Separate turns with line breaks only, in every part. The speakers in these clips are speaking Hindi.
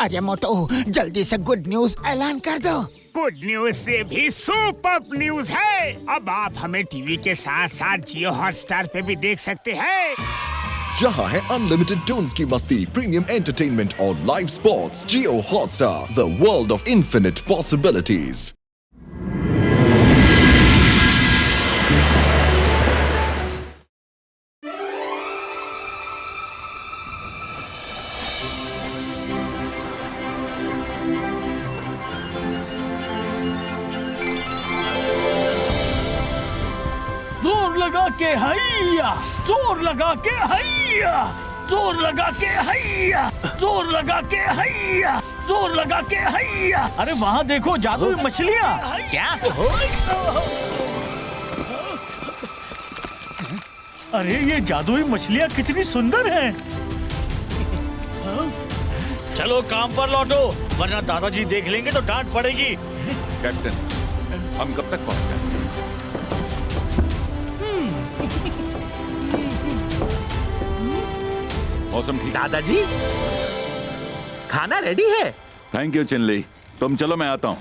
अरे मोटू, जल्दी से गुड न्यूज ऐलान कर दो।
गुड न्यूज से भी सुपर न्यूज है। अब आप हमें टीवी के साथ साथ जियो हॉटस्टार पे भी देख सकते हैं,
जहां है अनलिमिटेड टून्स की मस्ती, प्रीमियम एंटरटेनमेंट और live sports. Jio Hotstar, the world of infinite possibilities.
जोर लगा के हैया, जोर लगा के हैया, जोर लगा के हैया, जोर लगा के हैया, जोर लगा के हैया। अरे वहाँ देखो जादुई मछलियाँ। क्या? अरे ये जादुई मछलियाँ कितनी सुंदर हैं। चलो काम पर लौटो, वरना दादाजी देख लेंगे तो डांट पड़ेगी।
कैप्टन, हम कब तक पहुंच गए? मौसम ठीक।
दादाजी, खाना रेडी है।
थैंक यू चिनली, तुम चलो मैं आता हूँ।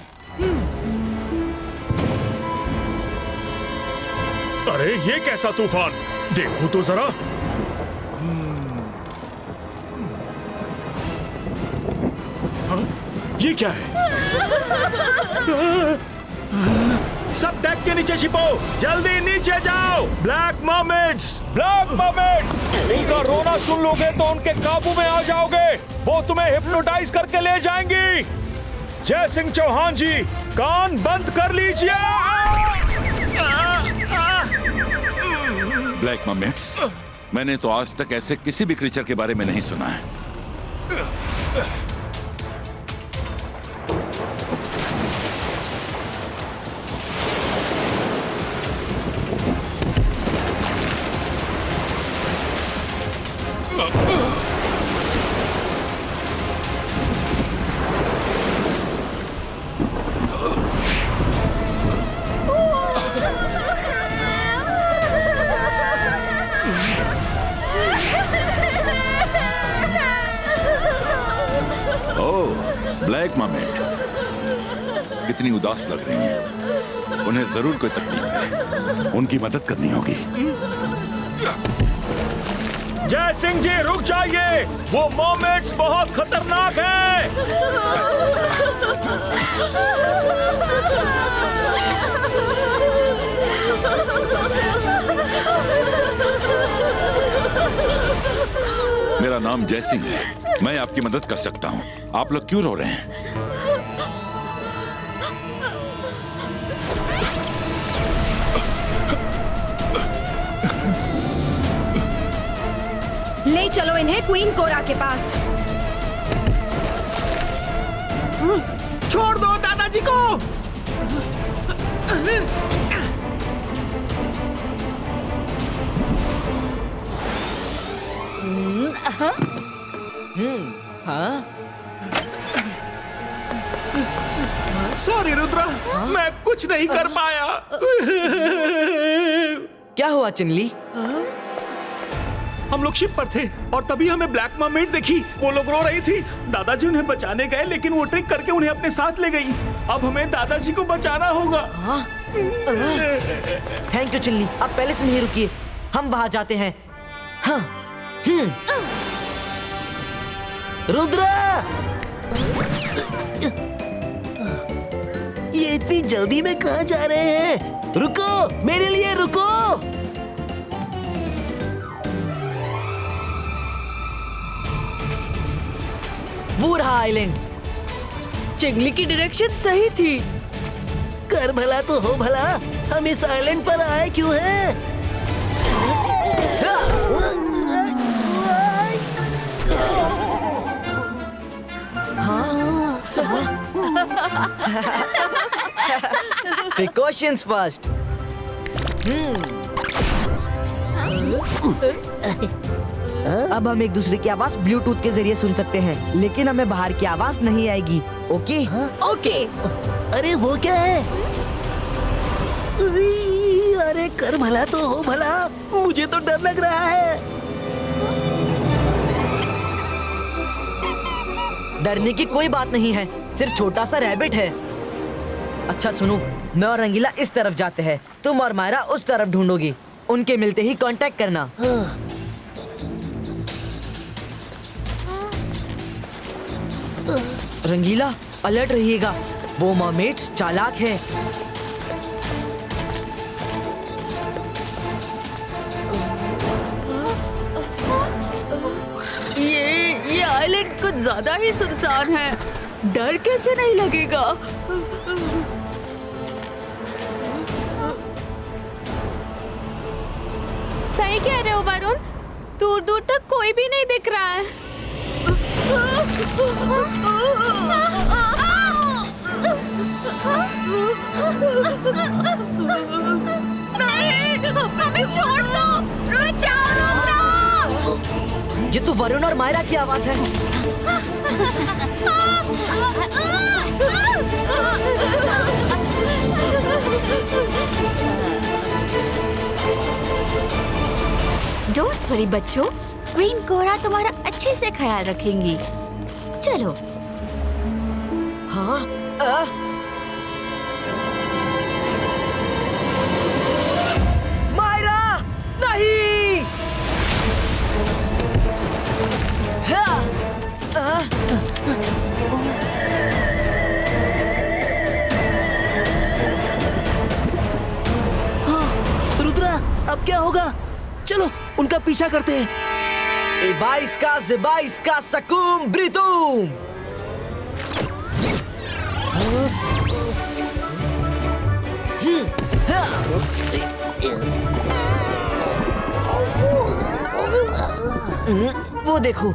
अरे ये कैसा तूफान, देखो तो जरा। हाँ? ये क्या है? सब डेक के नीचे छिपो, जल्दी नीचे जाओ। ब्लैक मर्मेड्स, ब्लैक मर्मेड्स, इनका रोना सुन लोगे तो उनके काबू में आ जाओगे। वो तुम्हें हिप्नोटाइज करके ले जाएंगी। जय सिंह चौहान जी, कान बंद कर लीजिए।
ब्लैक मर्मेड्स, मैंने तो आज तक ऐसे किसी भी क्रीचर के बारे में नहीं सुना है। ब्लैक मर्मेड कितनी उदास लग रही हैं। उन्हें जरूर कोई तकलीफ है, उनकी मदद करनी होगी।
जय सिंह जी रुक जाइए, वो मर्मेड्स बहुत खतरनाक हैं।
मेरा नाम जय सिंह है, मैं आपकी मदद कर सकता हूँ। आप लोग क्यों रो रहे हैं?
ले चलो इन्हें क्वीन कोरा के पास।
छोड़ दो दादाजी को। सॉरी रुद्रा, मैं कुछ नहीं कर पाया।
क्या हुआ चिनली?
हम लोग शिप पर थे और तभी हमें ब्लैक मर्मेड दिखी। वो लोग रो रही थी। दादाजी उन्हें बचाने गए, लेकिन वो ट्रिक करके उन्हें अपने साथ ले गई। अब हमें दादाजी को बचाना होगा।
थैंक यू चिनली, आप पहले से नहीं रुकिए, हम वहां जाते हैं। हाँ। रुद्रा, ये इतनी जल्दी में कहाँ जा रहे हैं? रुको, मेरे लिए रुको। वो रहा आइलैंड।
चिंगली की डायरेक्शन सही थी।
कर भला तो हो भला, हम इस आइलैंड पर आए क्यों हैं? Precautions first. अब हम एक दूसरे की आवाज ब्लूटूथ के जरिए सुन सकते हैं, लेकिन हमें बाहर की आवाज नहीं आएगी। ओके?
ओके।
अरे वो क्या है? अरे कर भला तो हो भला, मुझे तो डर लग रहा है। डरने की कोई बात नहीं है, सिर्फ छोटा सा रैबिट है। अच्छा सुनो, मैं और रंगीला इस तरफ जाते हैं, तुम और मायरा उस तरफ ढूंढोगी। उनके मिलते ही कांटेक्ट करना। रंगीला अलर्ट रहिएगा, वो मर्मेड्स चालाक है।
ये आइलैंड कुछ ज्यादा ही सुनसान है, डर कैसे नहीं लगेगा?
सही कह रहे हो वरुण, दूर दूर तक कोई भी नहीं दिख रहा है। नहीं, हमें छोड़ दो, बचाओ रुद्रा।
ये तो वरुण और मायरा की आवाज है।
डोंट वरी बच्चों, क्वीन कोरा तुम्हारा अच्छे से ख्याल रखेंगी। चलो।
हाँ? मायरा नहीं।
रुद्रा, अब क्या होगा? चलो उनका पीछा करते हैं।
इबाइस्का ज़िबाइस्का सकूम ब्रितूम। वो देखो।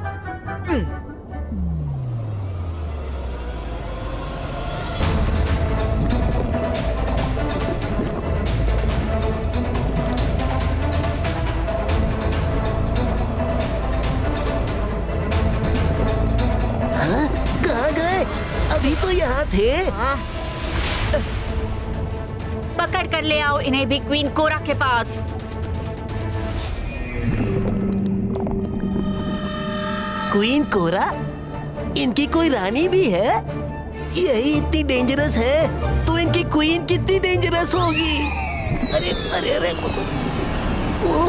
कहाँ गए? अभी तो यहाँ थे।
पकड़ कर ले आओ इन्हें भी क्वीन कोरा के पास।
क्वीन कोरा? इनकी कोई रानी भी है? यही इतनी डेंजरस है तो इनकी क्वीन कितनी डेंजरस होगी? अरे अरे अरे, ओ,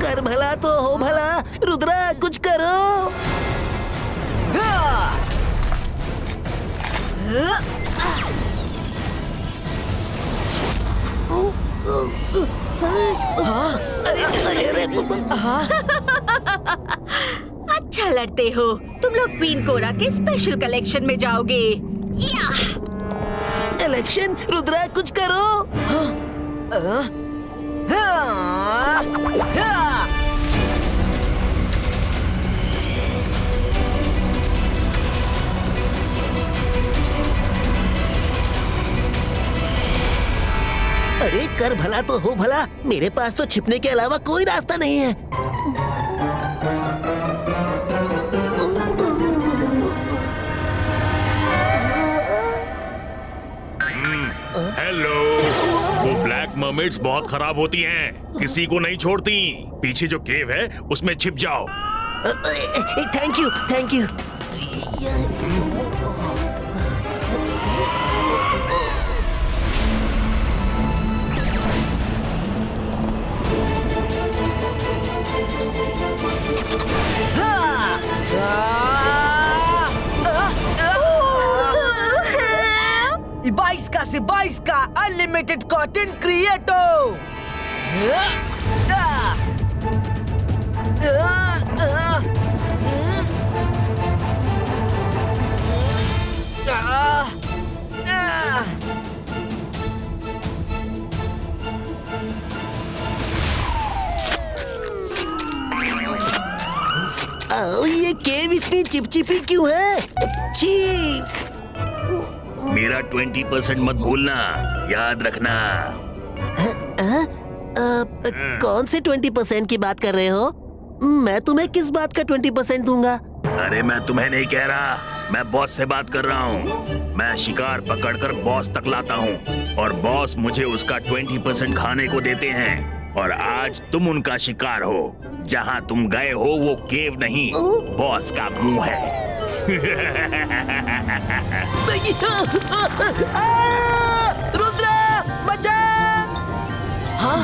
कर भला तो हो भला। रुद्रा कुछ करो। अरे अरे अरे,
अच्छा लड़ते हो तुम लोग क्वीन कोरा के स्पेशल कलेक्शन में जाओगे। या
इलेक्शन? रुद्रा कुछ करो। अरे कर भला तो हो भला, मेरे पास तो छिपने के अलावा कोई रास्ता नहीं है।
हेलो। वो ब्लैक मर्मेड्स बहुत खराब होती हैं, किसी को नहीं छोड़ती। पीछे जो केव है उसमें छिप जाओ।
Thank you thank you.
इबाइस्का ज़िबाइस्का अनलिमिटेड कॉटन क्रिएटो।
ये केव इतनी चिपचिपी क्यों है? छी।
मेरा 20% मत भूलना, याद रखना।
कौन से 20% की बात कर रहे हो? मैं तुम्हें किस बात का 20% दूंगा?
अरे मैं तुम्हें नहीं कह रहा, मैं बॉस से बात कर रहा हूँ। मैं शिकार पकड़कर बॉस तक लाता हूँ और बॉस मुझे उसका 20% खाने को देते हैं। और आज तुम उनका शिकार हो। जहाँ तुम गए हो वो केव नहीं, बॉस का मुंह है।
रुद्रा बचा।
हाँ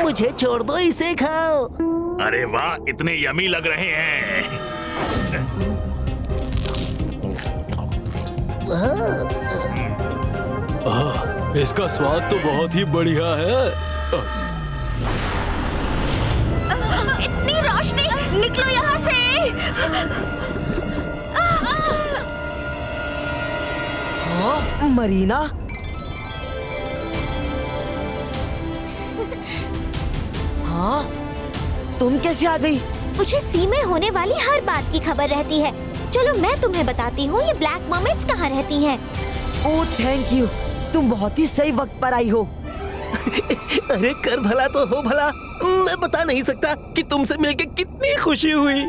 मुझे छोड़ दो, इसे खाओ।
अरे वाह, इतने यमी लग रहे हैं।
इसका स्वाद तो बहुत ही बढ़िया है।
इतनी रोशनी, निकलो यहाँ से।
मरीना, हाँ तुम कैसे आ गई?
मुझे सी में होने वाली हर बात की खबर रहती है। चलो मैं तुम्हें बताती हूँ ये ब्लैक मर्मेड्स कहाँ रहती हैं।
ओह थैंक यू, तुम बहुत ही सही वक्त पर आई हो।
अरे कर भला तो हो भला। मैं बता नहीं सकता कि तुमसे मिलके कितनी खुशी हुई।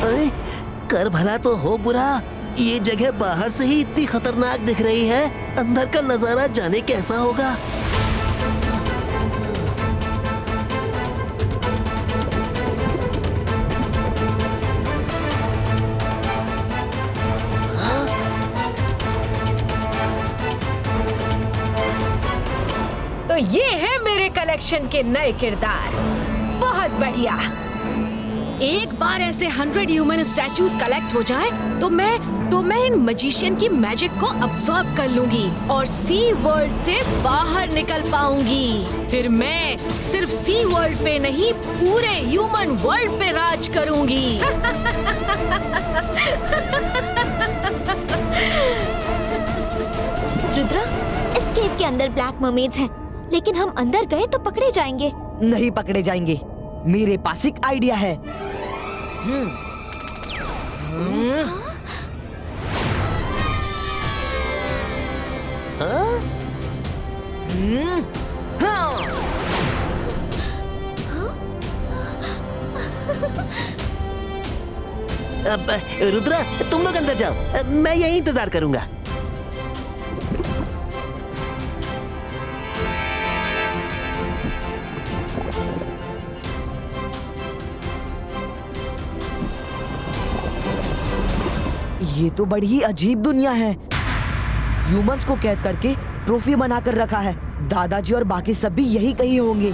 अरे कर भला तो हो बुरा। ये जगह बाहर से ही इतनी खतरनाक दिख रही है, अंदर का नजारा जाने कैसा होगा।
तो ये है मेरे कलेक्शन के नए किरदार। बहुत बढ़िया। एक बार ऐसे 100 ह्यूमन स्टैचूज कलेक्ट हो जाएं, तो मैं इन मजिशियन की मैजिक को अब्सॉर्ब कर लूंगी और सी वर्ल्ड से बाहर निकल पाऊंगी। फिर मैं सिर्फ सी वर्ल्ड पे नहीं, पूरे ह्यूमन वर्ल्ड पे राज करूंगी।
रुद्रा, इस केव के अंदर ब्लैक मर्मेड्स हैं, लेकिन हम अंदर गए तो पकड़े जाएंगे।
नहीं पकड़े जाएंगे, मेरे पास एक आइडिया है।
अब रुद्रा, तुम लोग अंदर जाओ, मैं यहीं इंतजार करूंगा।
ये तो बड़ी ही अजीब दुनिया है। ह्यूमंस को कैद करके ट्रॉफी बनाकर रखा है। दादाजी और बाकी सब भी यही कहीं होंगे।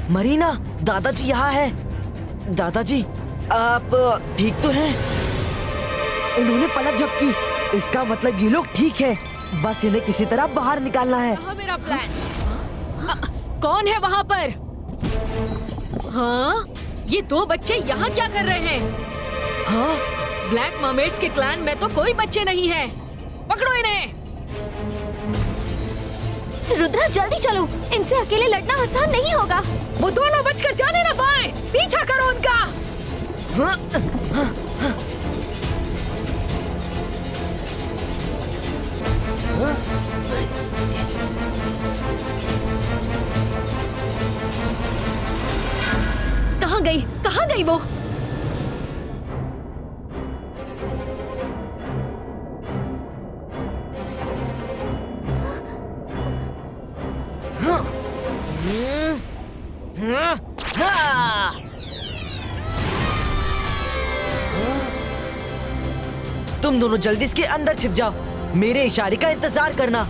मरीना, दादाजी यहाँ है। दादाजी, आप ठीक तो हैं? उन्होंने पलक झपकी, इसका मतलब ये लोग ठीक है। बस इन्हें किसी तरह बाहर निकालना है।
कहाँ मेरा प्लान? कौन है वहाँ पर? हाँ, ये दो बच्चे यहाँ क्या कर रहे हैं?
हाँ?
ब्लैक मर्मेड्स के क्लैन में तो कोई बच्चे नहीं है। पकड़ो इन्हें।
रुद्रा जल्दी चलो, इनसे अकेले लड़ना आसान नहीं होगा।
वो दोनों बचकर जाने ना पाए, पीछा करो उनका। कहाँ गई वो?
तुम दोनों जल्दी इसके अंदर छिप जाओ, मेरे इशारे का इंतजार करना।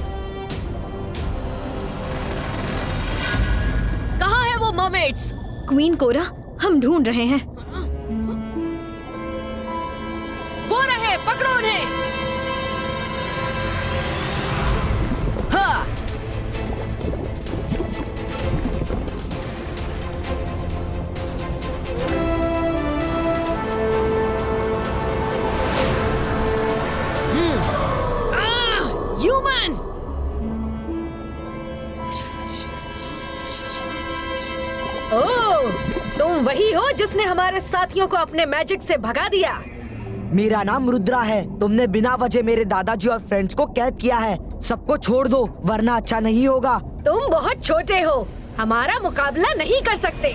मर्मेड्स।
क्वीन कोरा, हम ढूंढ रहे हैं।
वो रहे, पकड़ो उन्हें।
हाँ।
ह्यूमन। ओह, तुम वही हो जिसने हमारे साथियों को अपने मैजिक से भगा दिया।
मेरा नाम रुद्रा है। तुमने बिना वजह मेरे दादाजी और फ्रेंड्स को कैद किया है। सबको छोड़ दो वरना अच्छा नहीं होगा।
तुम बहुत छोटे हो, हमारा मुकाबला नहीं कर सकते।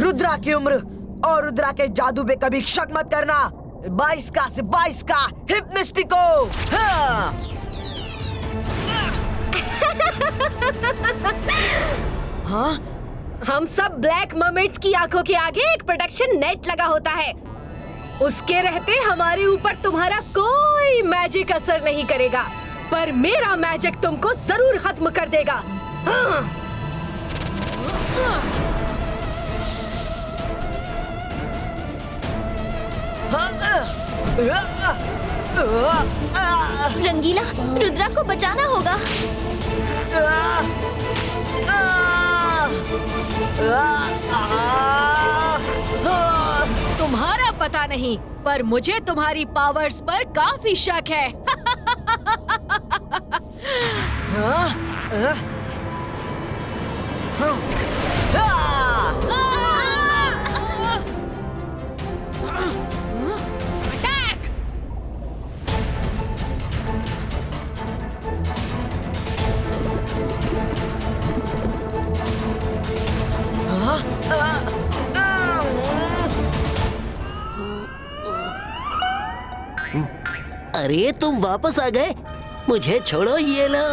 रुद्रा की उम्र और रुद्रा के जादू पे कभी शक मत करना। 22 का से 22 का हिप्निस्टिको। हाँ। हाँ?
हम सब ब्लैक मर्मेड्स की आंखों के आगे एक प्रोटेक्शन नेट लगा होता है। उसके रहते हमारे ऊपर तुम्हारा कोई मैजिक असर नहीं करेगा, पर मेरा मैजिक तुमको जरूर खत्म कर देगा। हाँ।
रंगीला, रुद्रा को बचाना होगा।
तुम्हारा पता नहीं, पर मुझे तुम्हारी पावर्स पर काफी शक है। अटैक!
अरे तुम वापस आ गए। मुझे छोड़ो, ये लो।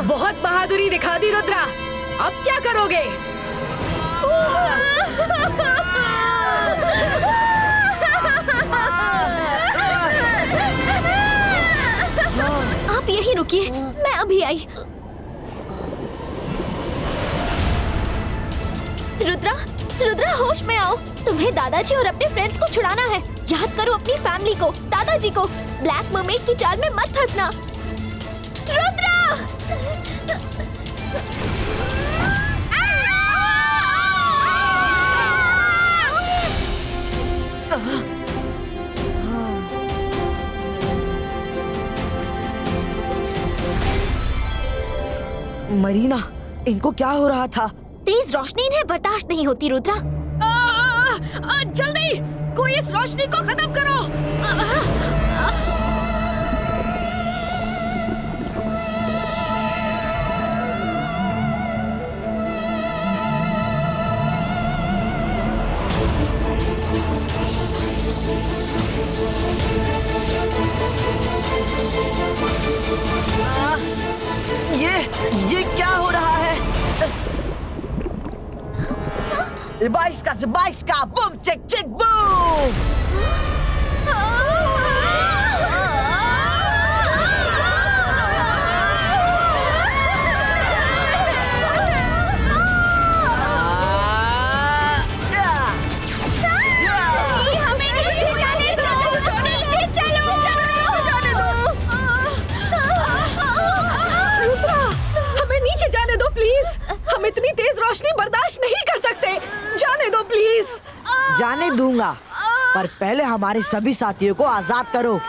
बहुत बहादुरी दिखा दी रुद्रा, अब क्या करोगे?
आप यहीं रुकिए, मैं अभी आई। रुद्रा, रुद्रा होश में आओ। तुम्हें दादाजी और अपने फ्रेंड्स को छुड़ाना है। याद करो अपनी फैमिली को, दादाजी को। ब्लैक मर्मेड की चाल में मत फंसना। रुद्रा!
मरीना, इनको क्या हो रहा था?
तेज रोशनी इन्हें बर्दाश्त नहीं होती। रुद्रा,
जल्दी कोई इस रोशनी को खत्म करो।
ये क्या हो रहा है? 22 का से 22 का बूम चेक चेक बूम।
हम इतनी तेज रोशनी बर्दाश्त नहीं कर सकते। जाने दो प्लीज।
जाने दूंगा, पर पहले हमारे सभी साथियों को आजाद करो।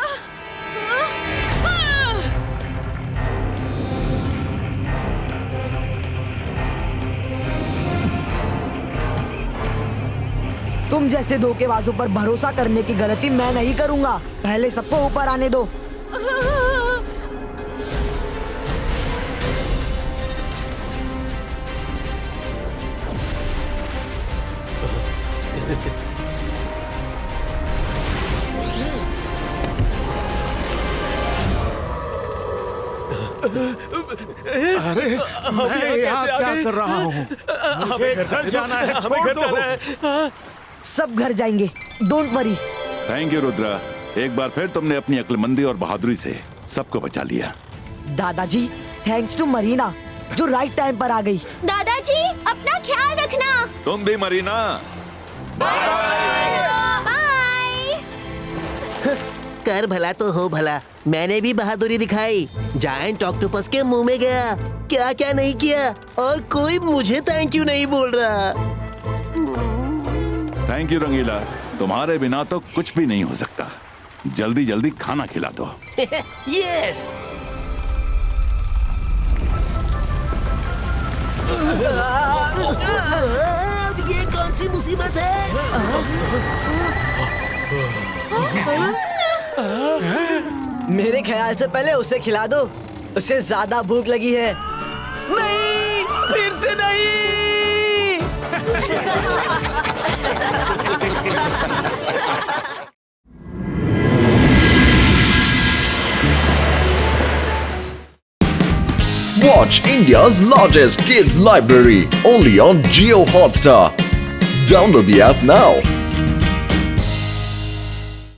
तुम जैसे धोखेबाजों पर भरोसा करने की गलती मैं नहीं करूंगा। पहले सबको ऊपर आने दो।
अरे मैं यहाँ क्या कर रहा हूँ? मुझे घर जाना है, हमें घर जाना है।
सब घर जाएंगे, don't worry.
Thank you Rudra, एक बार फिर तुमने अपनी अक्लमंदी और बहादुरी से सबको बचा लिया।
दादाजी, थैंक्स टू मरीना जो राइट टाइम पर आ गई।
दादाजी अपना ख्याल रखना।
तुम भी मरीना।
बाय।
कर भला तो हो भला, मैंने भी बहादुरी दिखाई, जायंट ऑक्टोपस के मुंह में गया, क्या क्या नहीं किया, और कोई मुझे थैंक यू नहीं बोल रहा।
थैंक यू रंगीला, तुम्हारे बिना तो कुछ भी नहीं हो सकता। जल्दी जल्दी खाना खिला दो।
यस। अब ये कौन सी मुसीबत है?
मेरे ख्याल से पहले उसे खिला दो, उसे ज्यादा भूख लगी है।
नहीं, फिर से नहीं।
Watch India's largest kids library only on Jio Hotstar. Download the app now.